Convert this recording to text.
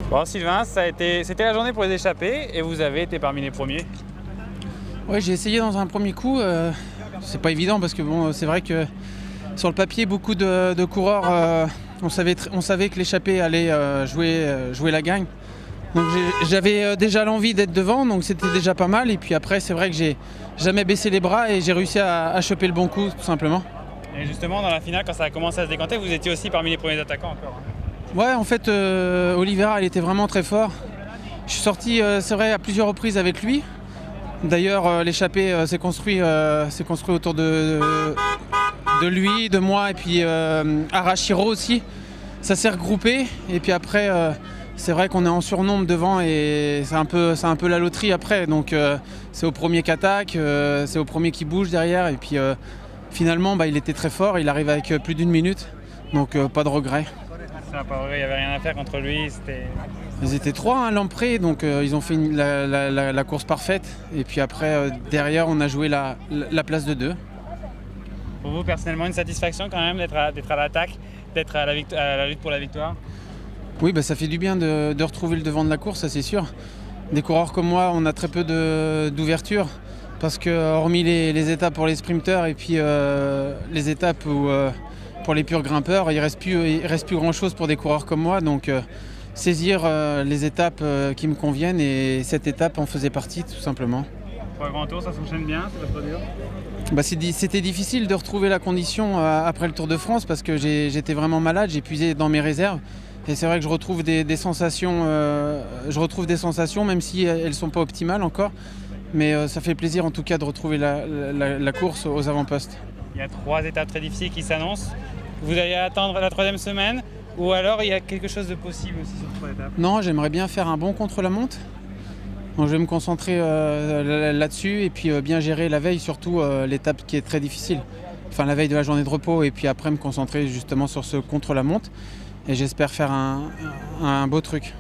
Bon Sylvain, c'était la journée pour les échappées et vous avez été parmi les premiers. Ouais, j'ai essayé dans un premier coup. C'est pas évident parce que bon, c'est vrai que sur le papier, beaucoup de coureurs, on savait que l'échappée allait jouer la gagne. Donc j'avais déjà l'envie d'être devant, donc c'était déjà pas mal. Et puis après, c'est vrai que j'ai jamais baissé les bras et j'ai réussi à choper le bon coup, tout simplement. Et justement, dans la finale, quand ça a commencé à se décanter, vous étiez aussi parmi les premiers attaquants encore. Ouais, en fait, Oliveira, il était vraiment très fort. Je suis sorti, c'est vrai, à plusieurs reprises avec lui. D'ailleurs, l'échappée s'est construit autour de lui, de moi et puis Arashiro aussi. Ça s'est regroupé et puis après, c'est vrai qu'on est en surnombre devant et c'est un peu la loterie après. Donc c'est au premier qui attaque, c'est au premier qui bouge derrière et puis finalement, il était très fort. Il arrive avec plus d'1 minute, donc pas de regret. Ça, pas vrai, il n'y avait rien à faire contre lui. Ils étaient 3 à Lamprey, donc ils ont fait la course parfaite. Et puis après, derrière, on a joué la place de 2. Pour vous, personnellement, une satisfaction quand même d'être à l'attaque, d'être à la lutte pour la victoire? Oui, ça fait du bien de retrouver le devant de la course, ça c'est sûr. Des coureurs comme moi, on a très peu d'ouverture. Parce que, hormis les étapes pour les sprinteurs et puis les étapes pour les purs grimpeurs, il ne reste plus grand-chose pour des coureurs comme moi. Donc, saisir les étapes qui me conviennent et cette étape en faisait partie tout simplement. Pour un grand tour, ça s'enchaîne bien, c'est pas trop dur? C'était difficile de retrouver la condition après le Tour de France parce que j'étais vraiment malade, j'ai puisé dans mes réserves et c'est vrai que je retrouve des sensations, même si elles ne sont pas optimales encore, mais ça fait plaisir en tout cas de retrouver la course aux avant-postes. Il y a 3 étapes très difficiles qui s'annoncent. Vous allez attendre la 3e semaine ou alors il y a quelque chose de possible aussi sur 3 étapes? Non, j'aimerais bien faire un bon contre-la-montre. Donc je vais me concentrer là-dessus et puis bien gérer la veille, surtout l'étape qui est très difficile. Enfin la veille de la journée de repos et puis après me concentrer justement sur ce contre-la-montre et j'espère faire un beau truc.